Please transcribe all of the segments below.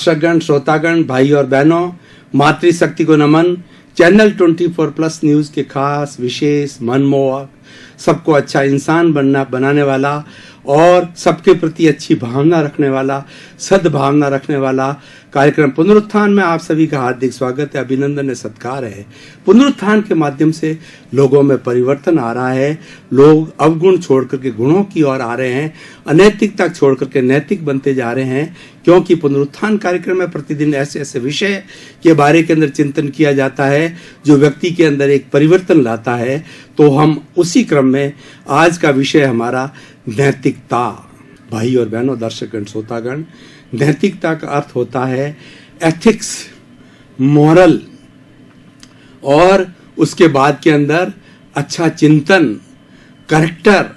दर्शकगण, श्रोतागण, भाई और बहनों, मातृशक्ति को नमन। चैनल 24+ न्यूज के खास विशेष मनमोहक, सबको अच्छा इंसान बनाने वाला और सबके प्रति अच्छी भावना रखने वाला, सद्भावना रखने वाला कार्यक्रम पुनरुत्थान में आप सभी का हार्दिक स्वागत है, अभिनंदन है, सत्कार है। पुनरुत्थान के माध्यम से लोगों में परिवर्तन आ रहा है। लोग अवगुण छोड़ करके गुणों की ओर आ रहे हैं, अनैतिकता छोड़ करके नैतिक बनते जा रहे हैं, क्योंकि पुनरुत्थान कार्यक्रम में प्रतिदिन ऐसे ऐसे विषय के बारे के अंदर चिंतन किया जाता है जो व्यक्ति के अंदर एक परिवर्तन लाता है। तो हम उसी क्रम में आज का विषय हमारा नैतिकता। भाई और बहनों, दर्शकगण, श्रोतागण, नैतिकता का अर्थ होता है एथिक्स, मॉरल, और उसके बाद के अंदर अच्छा चिंतन, करेक्टर,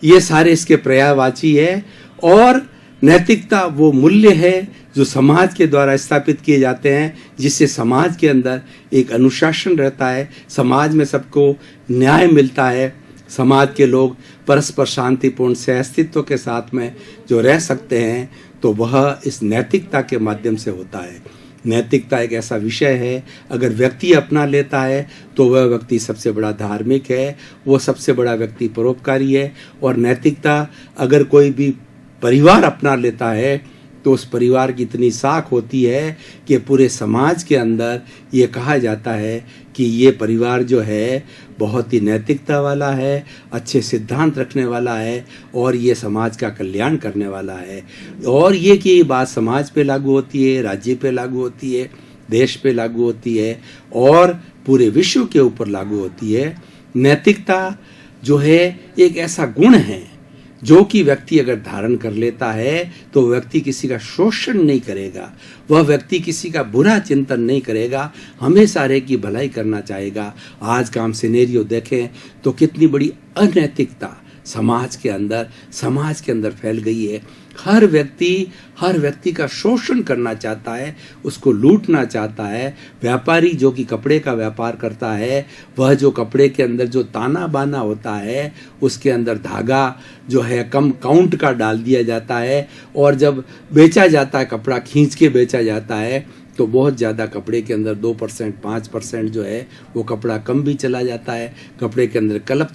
ये सारे इसके पर्यायवाची है। और नैतिकता वो मूल्य है जो समाज के द्वारा स्थापित किए जाते हैं, जिससे समाज के अंदर एक अनुशासन रहता है, समाज में सबको न्याय मिलता है, समाज के लोग परस्पर शांतिपूर्ण सहअस्तित्व के साथ में जो रह सकते हैं, तो वह इस नैतिकता के माध्यम से होता है। नैतिकता एक ऐसा विषय है, अगर व्यक्ति अपना लेता है तो वह व्यक्ति सबसे बड़ा धार्मिक है, वो सबसे बड़ा व्यक्ति परोपकारी है। और नैतिकता अगर कोई भी परिवार अपना लेता है तो उस परिवार की इतनी साख होती है कि पूरे समाज के अंदर ये कहा जाता है कि ये परिवार जो है बहुत ही नैतिकता वाला है, अच्छे सिद्धांत रखने वाला है और ये समाज का कल्याण करने वाला है। और ये कि बात समाज पे लागू होती है, राज्य पे लागू होती है, देश पे लागू होती है और पूरे विश्व के ऊपर लागू होती है। नैतिकता जो है एक ऐसा गुण है जो कि व्यक्ति अगर धारण कर लेता है तो व्यक्ति किसी का शोषण नहीं करेगा, वह व्यक्ति किसी का बुरा चिंतन नहीं करेगा, हमेशा रे की भलाई करना चाहेगा। आज का हम सिनेरियो देखें तो कितनी बड़ी अनैतिकता समाज के अंदर फैल गई है। हर व्यक्ति का शोषण करना चाहता है, उसको लूटना चाहता है। व्यापारी जो कि कपड़े का व्यापार करता है, वह जो कपड़े के अंदर जो ताना बाना होता है, उसके अंदर धागा जो है कम काउंट का डाल दिया जाता है, और जब बेचा जाता है, कपड़ा खींच के बेचा जाता है, तो बहुत ज़्यादा कपड़े के अंदर 2%, 5% जो है वो कपड़ा कम भी चला जाता है। कपड़े के अंदर कलप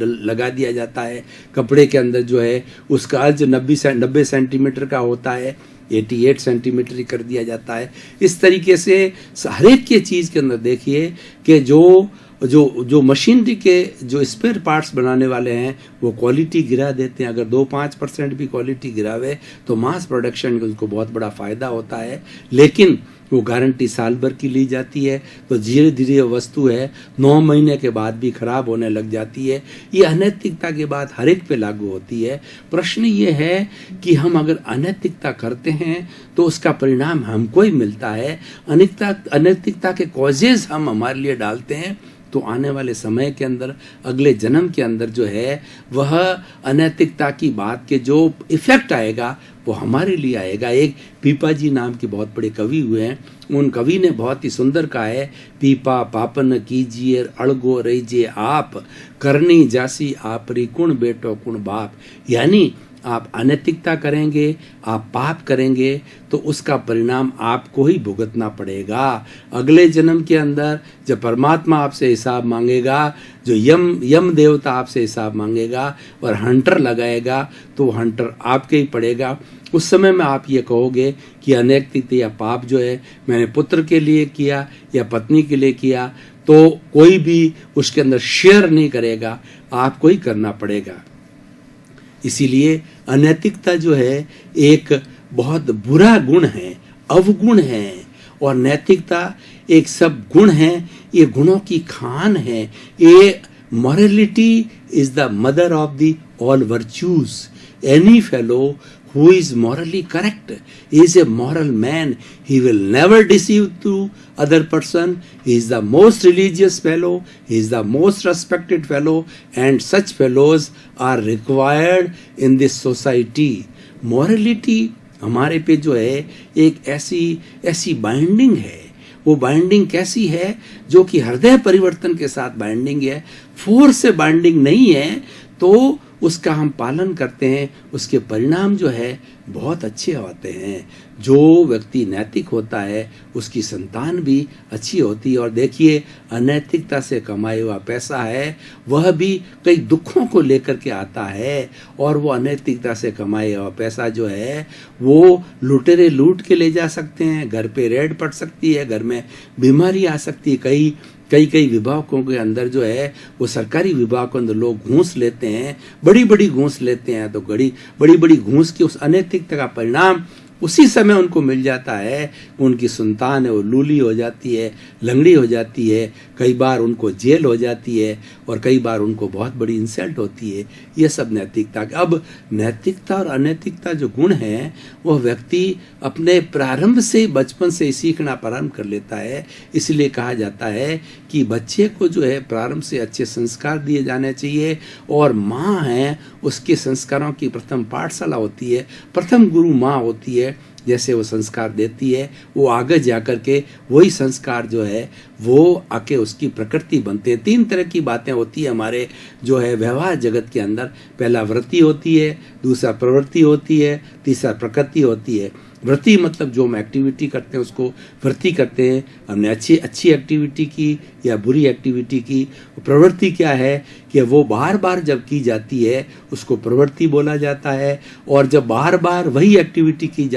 लगा दिया जाता है। कपड़े के अंदर जो है उसका अर्ज 90 सेंटीमीटर का होता है, 88 सेंटीमीटर कर दिया जाता है। इस तरीके से हर एक के चीज़ के अंदर देखिए कि जो मशीनरी के जो स्पेयर पार्ट्स बनाने वाले हैं वो क्वालिटी गिरा देते हैं। अगर 2-5% भी क्वालिटी गिरावे तो मास प्रोडक्शन का उनको बहुत बड़ा फायदा होता है, लेकिन वो गारंटी साल भर की ली जाती है, तो धीरे धीरे वस्तु है 9 महीने के बाद भी खराब होने लग जाती है। ये अनैतिकता की बात हर एक पे लागू होती है। प्रश्न ये है कि हम अगर अनैतिकता करते हैं तो उसका परिणाम हमको ही मिलता है। अनैतिकता के कॉजेज हम हमारे लिए डालते हैं, तो आने वाले समय के अंदर, अगले जन्म के अंदर जो है वह अनैतिकता की बात के जो इफेक्ट आएगा वो हमारे लिए आएगा। एक पीपा जी नाम के बहुत बड़े कवि हुए हैं, उन कवि ने बहुत ही सुंदर कहा है, पीपा पापन कीजिए अड़गो रहीजे आप, करनी जासी आपरी कुण बेटो कुण बाप। यानी आप अनैतिकता करेंगे, आप पाप करेंगे तो उसका परिणाम आपको ही भुगतना पड़ेगा। अगले जन्म के अंदर जब परमात्मा आपसे हिसाब मांगेगा, जो यम देवता आपसे हिसाब मांगेगा और हंटर लगाएगा, तो हंटर आपके ही पड़ेगा। उस समय में आप ये कहोगे कि अनैतिकता या पाप जो है मैंने पुत्र के लिए किया या पत्नी के लिए किया, तो कोई भी उसके अंदर शेयर नहीं करेगा, आपको ही करना पड़ेगा। इसीलिए अनैतिकता जो है एक बहुत बुरा गुण है, अवगुण है, और नैतिकता एक सब गुण है, ये गुणों की खान है। ये morality is the mother of the all virtues. Any fellow who is morally correct is a moral man. He will never deceive to other person. He is the most religious fellow. He is the most respected fellow, and such fellows are required in this society. Morality हमारे पे जो है एक ऐसी binding है। वो binding कैसी है? जो कि हृदय परिवर्तन के साथ बाइंडिंग है, फोर्स से बाइंडिंग नहीं है। तो उसका हम पालन करते हैं, उसके परिणाम जो है बहुत अच्छे होते हैं। जो व्यक्ति नैतिक होता है उसकी संतान भी अच्छी होती है। और देखिए, अनैतिकता से कमाया हुआ पैसा है वह भी कई दुखों को लेकर के आता है, और वो अनैतिकता से कमाया हुआ पैसा जो है वो लुटेरे लूट के ले जा सकते हैं, घर पे रेड पड़ सकती है, घर में बीमारी आ सकती है। कई विभागों के अंदर जो है वो सरकारी विभाग के अंदर लोग घूस लेते हैं, बड़ी बड़ी घूस लेते हैं, तो बड़ी बड़ी घूस की उस अनैतिकता का परिणाम उसी समय उनको मिल जाता है। उनकी संतान है वो लूली हो जाती है, लंगड़ी हो जाती है, कई बार उनको जेल हो जाती है, और कई बार उनको बहुत बड़ी इंसल्ट होती है। ये सब नैतिकता। अब नैतिकता और अनैतिकता जो गुण है वह व्यक्ति अपने प्रारंभ से, बचपन से सीखना प्रारंभ कर लेता है। इसलिए कहा जाता है कि बच्चे को जो है प्रारंभ से अच्छे संस्कार दिए जाने चाहिए, और माँ है उसके संस्कारों की प्रथम पाठशाला होती है, प्रथम गुरु माँ होती है। जैसे वो संस्कार देती है वो आगे जाकर के वही संस्कार जो है वो आके उसकी प्रकृति बनते हैं। 3 तरह की बातें होती है हमारे जो है व्यवहार जगत के अंदर। पहला वृत्ति होती है, दूसरा प्रवृत्ति होती है, तीसरा प्रकृति होती है। वृत्ति मतलब जो हम एक्टिविटी करते हैं उसको वृत्ति कहते हैं। हमने अच्छी एक्टिविटी की या बुरी एक्टिविटी की। प्रवृत्ति क्या है कि वो बार बार जब की जाती है उसको प्रवृत्ति बोला जाता है, और जब बार बार वही एक्टिविटी की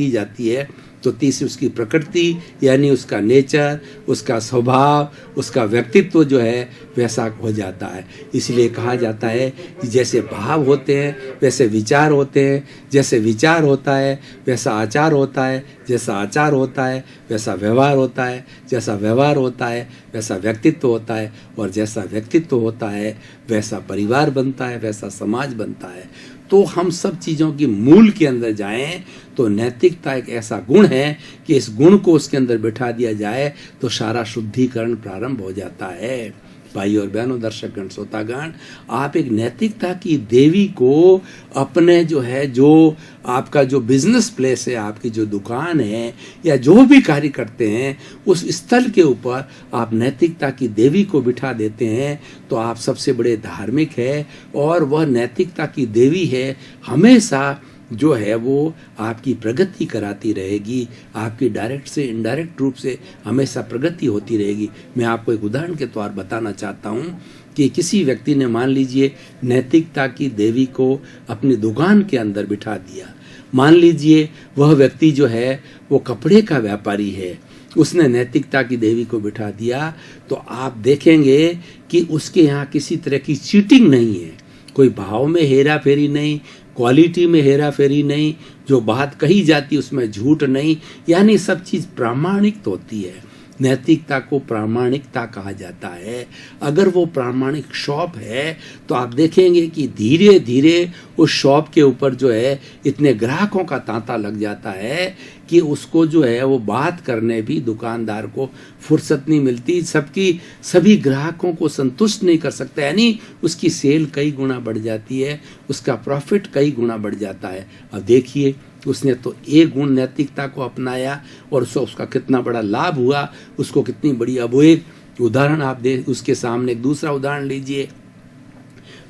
जाती है तो तीसरी उसकी प्रकृति यानी उसका नेचर, उसका स्वभाव, उसका व्यक्तित्व जो है वैसा हो जाता है। इसलिए कहा जाता है कि जैसे भाव होते हैं वैसे विचार होते हैं, जैसे विचार होता है वैसा आचार होता है, जैसा आचार होता है वैसा व्यवहार होता है, जैसा व्यवहार होता है वैसा व्यक्तित्व होता है, और जैसा व्यक्तित्व होता है वैसा परिवार बनता है, वैसा समाज बनता है। तो हम सब चीज़ों की मूल के अंदर जाएं तो नैतिकता एक ऐसा गुण है कि इस गुण को उसके अंदर बिठा दिया जाए तो सारा शुद्धिकरण प्रारंभ हो जाता है। भाई और बहनों, दर्शकगण, श्रोतागण, आप एक नैतिकता की देवी को अपने जो है, जो आपका जो बिजनेस प्लेस है, आपकी जो दुकान है या जो भी कार्य करते हैं उस स्थल के ऊपर आप नैतिकता की देवी को बिठा देते हैं तो आप सबसे बड़े धार्मिक है। और वह नैतिकता की देवी है हमेशा जो है वो आपकी प्रगति कराती रहेगी, आपकी डायरेक्ट से इनडायरेक्ट रूप से हमेशा प्रगति होती रहेगी। मैं आपको एक उदाहरण के तौर बताना चाहता हूँ कि किसी व्यक्ति ने मान लीजिए नैतिकता की देवी को अपनी दुकान के अंदर बिठा दिया। मान लीजिए वह व्यक्ति जो है वो कपड़े का व्यापारी है, उसने नैतिकता की देवी को बिठा दिया तो आप देखेंगे कि उसके यहाँ किसी तरह की चीटिंग नहीं है, कोई भाव में हेरा फेरी नहीं, क्वालिटी में हेरा फेरी नहीं, जो बात कही जाती उसमें झूठ नहीं, यानी सब चीज़ प्रामाणिक होती है। नैतिकता को प्रामाणिकता कहा जाता है। अगर वो प्रामाणिक शॉप है तो आप देखेंगे कि धीरे धीरे उस शॉप के ऊपर जो है इतने ग्राहकों का तांता लग जाता है कि उसको जो है वो बात करने भी दुकानदार को फुर्सत नहीं मिलती, सभी ग्राहकों को संतुष्ट नहीं कर सकता, यानी उसकी सेल कई गुना बढ़ जाती है, उसका प्रॉफिट कई गुना बढ़ जाता है। अब देखिए उसने तो एक गुण नैतिकता को अपनाया और उसका कितना बड़ा लाभ हुआ, उसको कितनी बड़ी। अब वो एक उदाहरण आप दे, उसके सामने एक दूसरा उदाहरण लीजिए।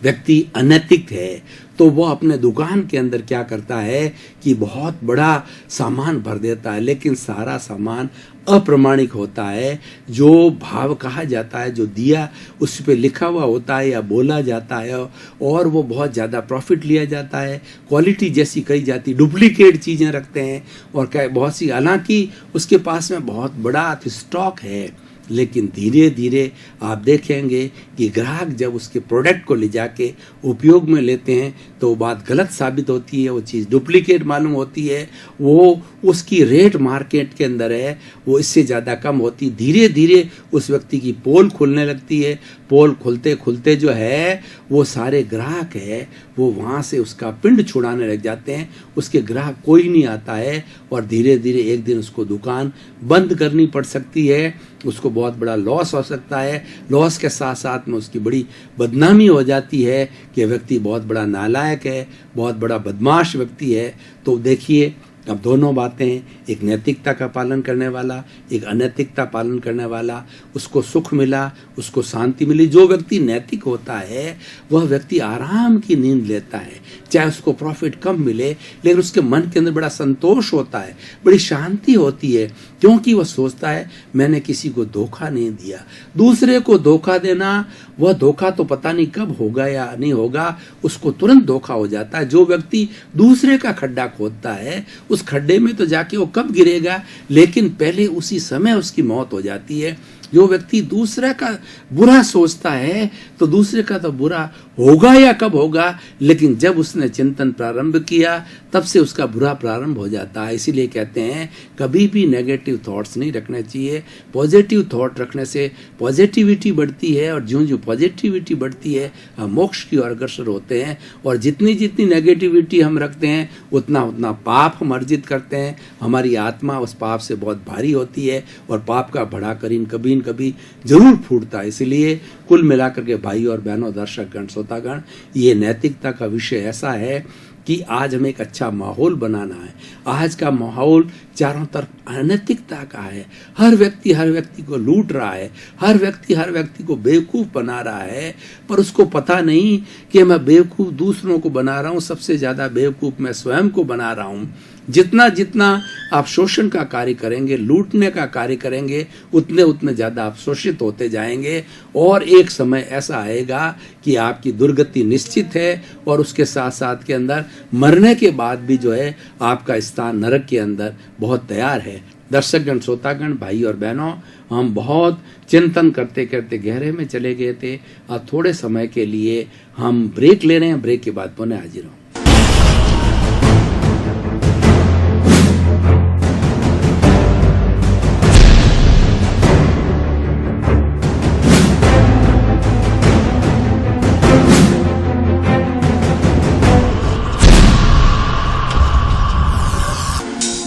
व्यक्ति अनैतिक है तो वो अपने दुकान के अंदर क्या करता है कि बहुत बड़ा सामान भर देता है, लेकिन सारा सामान अप्रमाणिक होता है। जो भाव कहा जाता है, जो दिया उस पे लिखा हुआ होता है या बोला जाता है, और वो बहुत ज़्यादा प्रॉफिट लिया जाता है। क्वालिटी जैसी कही जाती, डुप्लीकेट चीज़ें रखते हैं और बहुत सी, हालांकि उसके पास में बहुत बड़ा स्टॉक है, लेकिन धीरे धीरे आप देखेंगे कि ग्राहक जब उसके प्रोडक्ट को ले जाके उपयोग में लेते हैं तो वो बात गलत साबित होती है, वो चीज़ डुप्लीकेट मालूम होती है, वो उसकी रेट मार्केट के अंदर है वो इससे ज़्यादा कम होती। धीरे धीरे उस व्यक्ति की पोल खुलने लगती है। पोल खुलते खुलते जो है वो सारे ग्राहक है वो वहाँ से उसका पिंड छुड़ाने लग जाते हैं, उसके ग्राहक कोई नहीं आता है, और धीरे धीरे एक दिन उसको दुकान बंद करनी पड़ सकती है, उसको बहुत बड़ा लॉस हो सकता है। लॉस के साथ साथ में उसकी बड़ी बदनामी हो जाती है कि व्यक्ति बहुत बड़ा नालायक है, बहुत बड़ा बदमाश व्यक्ति है। तो देखिए अब दोनों बातें, एक नैतिकता का पालन करने वाला, एक अनैतिकता पालन करने वाला, उसको सुख मिला, उसको शांति मिली। जो व्यक्ति नैतिक होता है वह व्यक्ति आराम की नींद लेता है, चाहे उसको प्रॉफिट कम मिले, लेकिन उसके मन के अंदर बड़ा संतोष होता है, बड़ी शांति होती है, क्योंकि वह सोचता है मैंने किसी को धोखा नहीं दिया। दूसरे को धोखा देना, वह धोखा तो पता नहीं कब होगा या नहीं होगा, उसको तुरंत धोखा हो जाता है। जो व्यक्ति दूसरे का खड्डा खोदता है, उस खड्डे में तो जाके वो कब गिरेगा, लेकिन पहले उसी समय उसकी मौत हो जाती है। जो व्यक्ति दूसरे का बुरा सोचता है तो दूसरे का तो बुरा होगा या कब होगा, लेकिन जब उसने चिंतन प्रारंभ किया तब से उसका बुरा प्रारंभ हो जाता है। इसीलिए कहते हैं कभी भी नेगेटिव थॉट्स नहीं रखने चाहिए। पॉजिटिव थॉट रखने से पॉजिटिविटी बढ़ती है, और ज्यों ज्यों पॉजिटिविटी बढ़ती है हम मोक्ष की ओर अग्रसर होते हैं। और जितनी जितनी नेगेटिविटी हम रखते हैं उतना उतना पाप हम अर्जित करते हैं। हमारी आत्मा उस पाप से बहुत भारी होती है, और पाप का बड़ा करीन कभी न कभी जरूर फूटता है। इसलिए कुल मिलाकर के भाई और बहनों, दर्शक गण, श्रोतागण, ये नैतिकता का विषय ऐसा है कि आज हमें एक अच्छा माहौल बनाना है। आज का माहौल चारों तरफ अनैतिकता का है। हर व्यक्ति को लूट रहा है, हर व्यक्ति को बेवकूफ बना रहा है, पर उसको पता नहीं कि मैं बेवकूफ दूसरों को बना रहा हूँ, सबसे ज्यादा बेवकूफ मैं स्वयं को बना रहा हूँ। जितना जितना आप शोषण का कार्य करेंगे, लूटने का कार्य करेंगे, उतने उतने ज्यादा आप शोषित होते जाएंगे, और एक समय ऐसा आएगा कि आपकी दुर्गति निश्चित है, और उसके साथ साथ के अंदर मरने के बाद भी जो है आपका स्थान नरक के अंदर बहुत तैयार है। दर्शकगण, श्रोतागण, भाई और बहनों, हम बहुत चिंतन करते करते गहरे में चले गए थे। और थोड़े समय के लिए हम ब्रेक ले रहे हैं। ब्रेक के बाद पुनः हाजिर हूँ।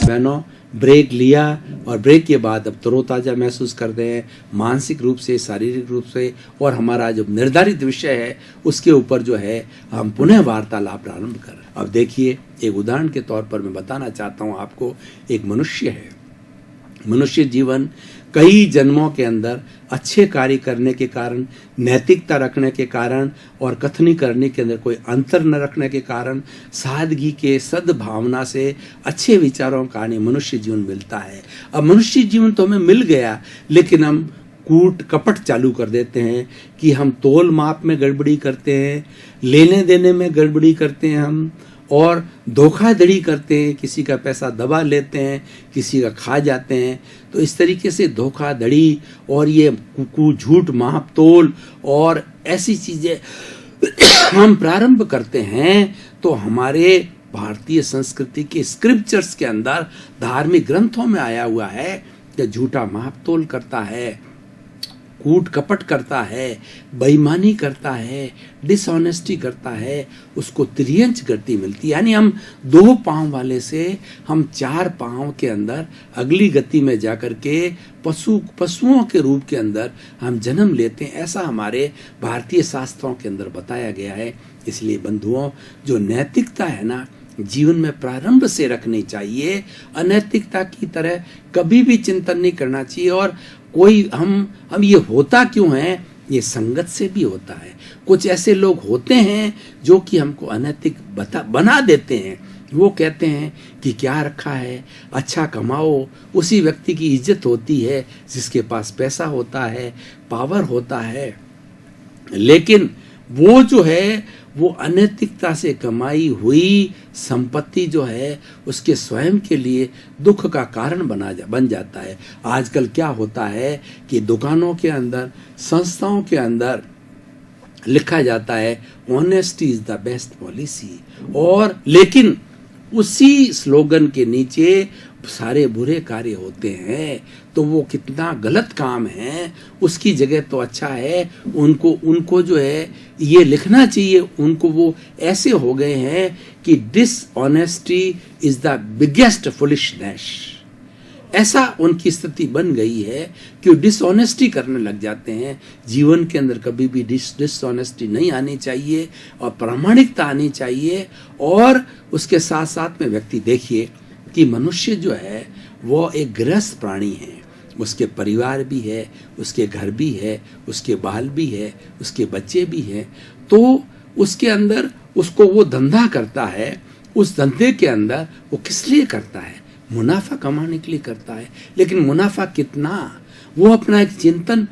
बहनों, ब्रेक लिया, और ब्रेक के बाद अब तरोताजा महसूस करते हैं, मानसिक रूप से, शारीरिक रूप से, और हमारा जो निर्धारित विषय है उसके ऊपर जो है हम पुनः वार्तालाप प्रारंभ कर रहे हैं। अब देखिए, एक उदाहरण के तौर पर मैं बताना चाहता हूं आपको। एक मनुष्य है। मनुष्य जीवन कई जन्मों के अंदर अच्छे कार्य करने के कारण, नैतिकता रखने के कारण, और कथनी करने के अंदर कोई अंतर न रखने के कारण, सादगी के सद्भावना से, अच्छे विचारों का मनुष्य जीवन मिलता है। अब मनुष्य जीवन तो हमें मिल गया, लेकिन हम कूट कपट चालू कर देते हैं कि हम तोल माप में गड़बड़ी करते हैं, लेने देने में गड़बड़ी करते हैं हम, और धोखाधड़ी करते हैं, किसी का पैसा दबा लेते हैं, किसी का खा जाते हैं। तो इस तरीके से धोखाधड़ी और ये झूठ माप तोल और ऐसी चीजें हम प्रारंभ करते हैं, तो हमारे भारतीय संस्कृति के स्क्रिप्चर्स के अंदर, धार्मिक ग्रंथों में आया हुआ है कि झूठा माप तोल करता है, कूट कपट करता है, बेईमानी करता है, डिसऑनेस्टी करता है, उसको त्रियंच गति मिलती है। यानी हम 2 पांव वाले से हम 4 पांव के अंदर अगली गति में जाकर के पशुओं के रूप के अंदर हम जन्म लेते हैं। ऐसा हमारे भारतीय शास्त्रों के अंदर बताया गया है। इसलिए बंधुओं, जो नैतिकता है ना, जीवन में प्रारंभ से रखनी चाहिए। अनैतिकता की तरह कभी भी चिंतन नहीं करना चाहिए। और कोई हम ये होता क्यों है, ये संगत से भी होता है। कुछ ऐसे लोग होते हैं जो कि हमको अनैतिक बना देते हैं। वो कहते हैं कि क्या रखा है, अच्छा कमाओ। उसी व्यक्ति की इज्जत होती है जिसके पास पैसा होता है, पावर होता है। लेकिन वो जो है वो अनैतिकता से कमाई हुई संपत्ति जो है उसके स्वयं के लिए दुख का कारण बन जाता है। आजकल क्या होता है कि दुकानों के अंदर, संस्थाओं के अंदर लिखा जाता है honesty is the best policy, और लेकिन उसी स्लोगन के नीचे सारे बुरे कार्य होते हैं। तो वो कितना गलत काम है, उसकी जगह तो अच्छा है उनको जो है ये लिखना चाहिए। उनको वो ऐसे हो गए हैं कि dishonesty is the biggest foolishness. ऐसा उनकी स्थिति बन गई है कि डिसऑनेस्टी करने लग जाते हैं। जीवन के अंदर कभी भी डिसऑनेस्टी नहीं आनी चाहिए और प्रामाणिकता आनी चाहिए। और उसके साथ साथ में व्यक्ति, देखिए, कि मनुष्य जो है वो एक गृहस्थ प्राणी है, उसके परिवार भी है, उसके घर भी है, उसके बाल भी है, उसके बच्चे भी हैं, तो उसके अंदर उसको वो धंधा करता है, उस धंधे के अंदर वो किस लिए करता है? मुनाफा कमाने के लिए करता है। लेकिन मुनाफा कितना? वो अपना एक चिंतन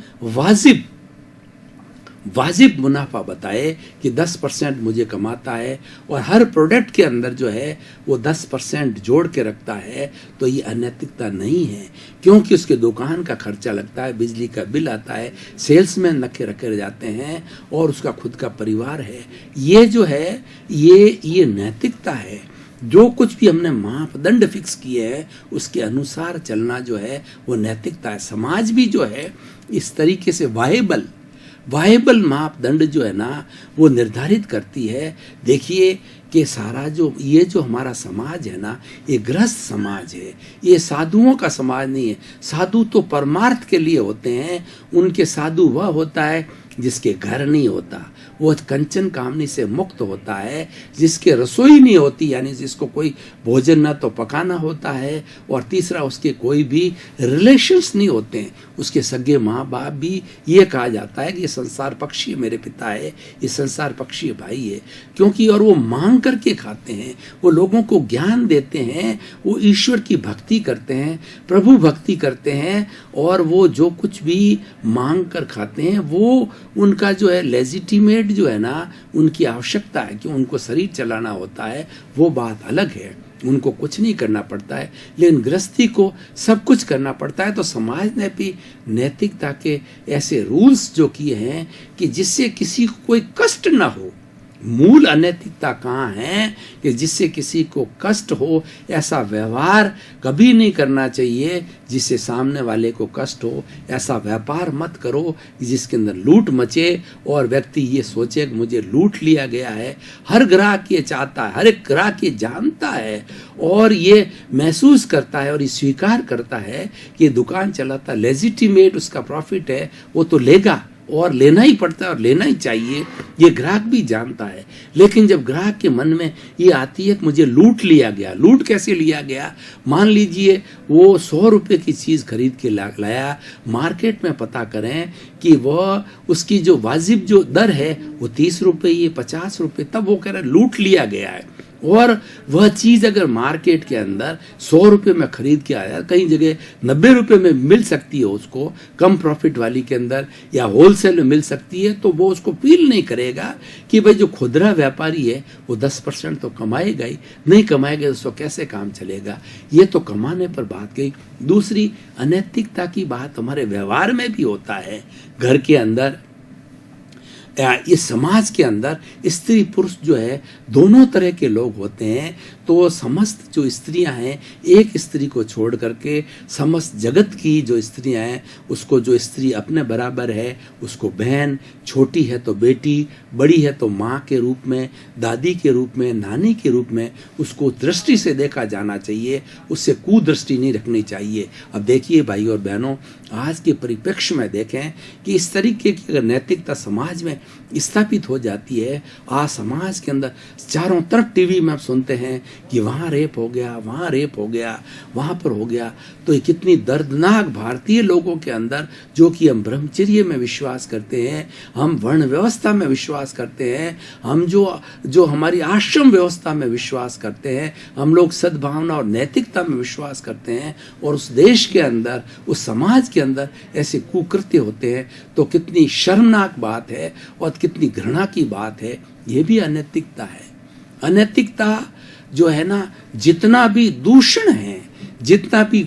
वाजिब मुनाफा बताए कि 10% मुझे कमाता है और हर प्रोडक्ट के अंदर जो है वो 10% जोड़ के रखता है, तो ये अनैतिकता नहीं है, क्योंकि उसके दुकान का खर्चा लगता है, बिजली का बिल आता है, सेल्समैन रखे जाते हैं और उसका खुद का परिवार है। ये जो है ये नैतिकता है। जो कुछ भी हमने मापदंड फिक्स किए हैं उसके अनुसार चलना जो है वो नैतिकता है। समाज भी जो है इस तरीके से वाहेबल मापदंड जो है ना वो निर्धारित करती है। देखिए कि सारा जो हमारा समाज है ना, ये गृहस्थ समाज है, ये साधुओं का समाज नहीं है। साधु तो परमार्थ के लिए होते हैं, उनके साधु वह होता है जिसके घर नहीं होता, वो कंचन कामनी से मुक्त होता है, जिसके रसोई नहीं होती, यानी जिसको कोई भोजन ना तो पकाना होता है, और तीसरा उसके कोई भी रिलेशंस नहीं होते हैं, उसके सगे माँ बाप भी। ये कहा जाता है कि ये संसार पक्षी मेरे पिता है, ये संसार पक्षी भाई है, क्योंकि और वो मांग करके खाते हैं, वो लोगों को ज्ञान देते हैं, वो ईश्वर की भक्ति करते हैं, प्रभु भक्ति करते हैं, और वो जो कुछ भी मांग कर खाते हैं वो उनका जो है लेजिटिमेट जो है ना, उनकी आवश्यकता है कि उनको शरीर चलाना होता है, वो बात अलग है, उनको कुछ नहीं करना पड़ता है। लेकिन गृहस्थी को सब कुछ करना पड़ता है। तो समाज ने भी नैतिकता के ऐसे रूल्स जो किए हैं कि जिससे किसी को कोई कष्ट ना हो। मूल अनैतिकता कहाँ है कि जिससे किसी को कष्ट हो, ऐसा व्यवहार कभी नहीं करना चाहिए जिससे सामने वाले को कष्ट हो। ऐसा व्यापार मत करो जिसके अंदर लूट मचे और व्यक्ति ये सोचे कि मुझे लूट लिया गया है। हर ग्राहक ये चाहता है, हर एक ग्राहक ये जानता है और ये महसूस करता है और ये स्वीकार करता है कि दुकान चलाता लेजिटिमेट उसका प्रॉफिट है, वो तो लेगा और लेना ही पड़ता है और लेना ही चाहिए, ये ग्राहक भी जानता है। लेकिन जब ग्राहक के मन में ये आती है कि मुझे लूट लिया गया, लूट कैसे लिया गया? मान लीजिए वो 100 रुपये की चीज़ खरीद के लाया, मार्केट में पता करें कि वह उसकी जो वाजिब जो दर है वो 30 रुपये, ये 50 रुपये, तब वो कह रहा है लूट लिया गया है। और वह चीज़ अगर मार्केट के अंदर 100 रुपये में खरीद के आया, कहीं जगह 90 रुपये में मिल सकती है उसको, कम प्रॉफिट वाली के अंदर, या होलसेल में मिल सकती है, तो वो उसको फील नहीं करेगा कि भाई जो खुदरा व्यापारी है वो 10% तो कमाएगा ही, नहीं कमाएगा तो उसको कैसे काम चलेगा। ये तो कमाने पर बात गई। दूसरी अनैतिकता की बात हमारे व्यवहार में भी होता है। घर के अंदर, इस समाज के अंदर स्त्री पुरुष जो है दोनों तरह के लोग होते हैं। तो समस्त जो स्त्रियां हैं, एक स्त्री को छोड़ करके समस्त जगत की जो स्त्रियां हैं, उसको जो स्त्री अपने बराबर है उसको बहन, छोटी है तो बेटी, बड़ी है तो माँ के रूप में, दादी के रूप में, नानी के रूप में उसको दृष्टि से देखा जाना चाहिए, उससे कुदृष्टि नहीं रखनी चाहिए। अब देखिए भाई और बहनों, आज के परिप्रेक्ष्य में देखें कि इस तरीके की अगर नैतिकता समाज में स्थापित हो जाती है, आज समाज के अंदर चारों तरफ टीवी में आप सुनते हैं कि वहाँ रेप हो गया, वहाँ रेप हो गया, वहाँ पर हो गया, तो ये कितनी दर्दनाक भारतीय लोगों के अंदर, जो कि हम ब्रह्मचर्य में विश्वास करते हैं, हम वर्ण व्यवस्था में विश्वास करते हैं, हम जो हमारी आश्रम व्यवस्था में विश्वास करते हैं, हम लोग सद्भावना और नैतिकता में विश्वास करते हैं, और उस देश के अंदर, उस समाज के अंदर ऐसे कुकृत्य होते हैं, तो कितनी शर्मनाक बात है और कितनी घृणा की बात है। ये भी अनैतिकता है। अनैतिकता जो है ना, जितना भी दूषण है, जितना भी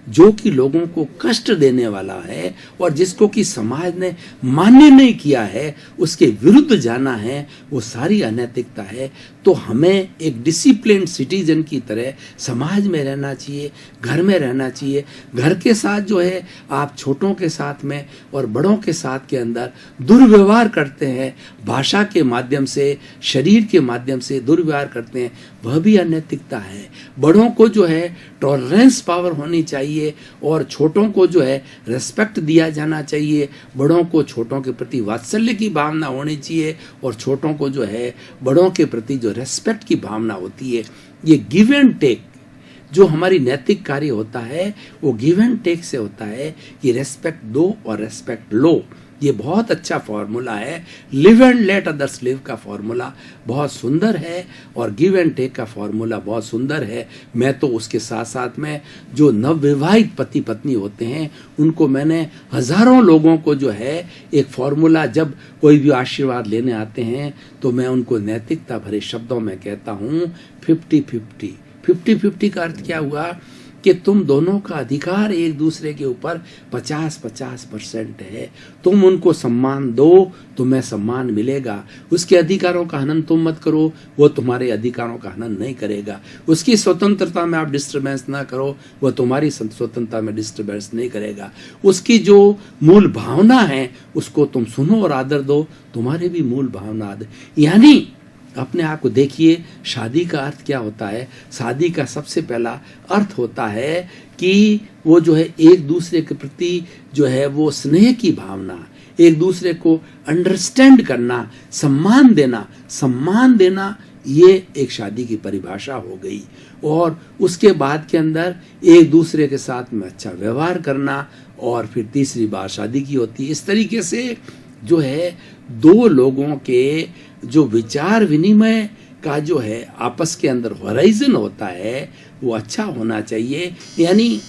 जो कि लोगों को कष्ट देने वाला है और जिसको कि समाज ने मान्य नहीं किया है, उसके विरुद्ध जाना है, वो सारी अनैतिकता है। तो हमें एक डिसिप्लिन सिटीजन की तरह समाज में रहना चाहिए, घर में रहना चाहिए। घर के साथ जो है आप छोटों के साथ में और बड़ों के साथ के अंदर दुर्व्यवहार करते हैं, भाषा के माध्यम से, शरीर के माध्यम से दुर्व्यवहार करते हैं, वह भी अनैतिकता है। बड़ों को जो है टॉलरेंस पावर होनी चाहिए और छोटों को जो है रेस्पेक्ट दिया जाना चाहिए। बड़ों को छोटों के प्रति वात्सल्य की भावना होनी चाहिए और छोटों को जो है बड़ों के प्रति जो रेस्पेक्ट की भावना होती है। ये गिव एंड टेक, जो हमारी नैतिक कार्य होता है वो गिव एंड टेक से होता है कि रेस्पेक्ट दो और रेस्पेक्ट लो। ये बहुत अच्छा फॉर्मूला है। Live and let others live का फॉर्मूला बहुत सुंदर है और गिव एंड टेक का फॉर्मूला बहुत सुंदर है। मैं तो उसके साथ साथ में जो नवविवाहित पति पत्नी होते हैं उनको मैंने हजारों लोगों को जो है एक फॉर्मूला, जब कोई भी आशीर्वाद लेने आते हैं तो मैं उनको नैतिकता भरे शब्दों में कहता हूँ 50-50। 50-50 का अर्थ क्या हुआ कि तुम दोनों का अधिकार एक दूसरे के ऊपर 50-50% है। तुम उनको सम्मान दो, तुम्हें सम्मान मिलेगा। उसके अधिकारों का हनन तुम मत करो, वो तुम्हारे अधिकारों का हनन नहीं करेगा। उसकी स्वतंत्रता में आप डिस्टर्बेंस ना करो, वो तुम्हारी स्वतंत्रता में डिस्टर्बेंस नहीं करेगा। उसकी जो मूल भावना है उसको तुम सुनो और आदर दो, तुम्हारी भी मूल भावना आदर। यानी अपने आप को देखिए, शादी का अर्थ क्या होता है? शादी का सबसे पहला अर्थ होता है कि वो जो है एक दूसरे के प्रति जो है वो स्नेह की भावना, एक दूसरे को अंडरस्टैंड करना, सम्मान देना, ये एक शादी की परिभाषा हो गई। और उसके बाद के अंदर एक दूसरे के साथ में अच्छा व्यवहार करना, और फिर तीसरी बात शादी की होती है। इस तरीके से जो है दो लोगों के जो विचार विनिमय का जो है आपस के अंदर होराइजन होता है वो अच्छा होना चाहिए। यानी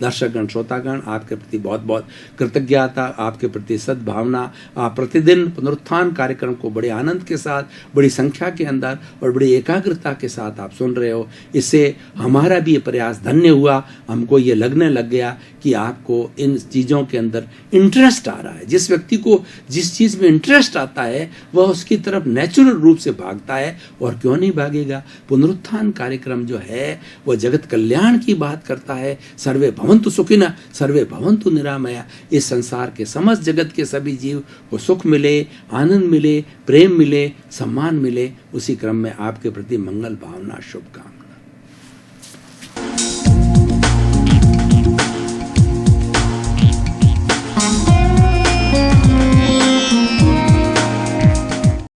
दर्शकगण, श्रोतागण, आपके प्रति बहुत बहुत कृतज्ञता, आपके प्रति सद्भावना। आप प्रतिदिन पुनरुत्थान कार्यक्रम को बड़े आनंद के साथ, बड़ी संख्या के अंदर और बड़ी एकाग्रता के साथ आप सुन रहे हो। इससे हमारा भी ये प्रयास धन्य हुआ। हमको ये लगने लग गया कि आपको इन चीज़ों के अंदर इंटरेस्ट आ रहा है। जिस व्यक्ति को जिस चीज़ में इंटरेस्ट आता है वह उसकी तरफ नेचुरल रूप से भागता है, और क्यों नहीं भागेगा। पुनरुत्थान कार्यक्रम जो है वह जगत कल्याण की बात करता है। सर्वे भवन्तु सुखिनः सर्वे भवन्तु निरामया। इस संसार के समस्त जगत के सभी जीव को सुख मिले, आनंद मिले, प्रेम मिले, सम्मान मिले। उसी क्रम में आपके प्रति मंगल भावना, शुभकामना।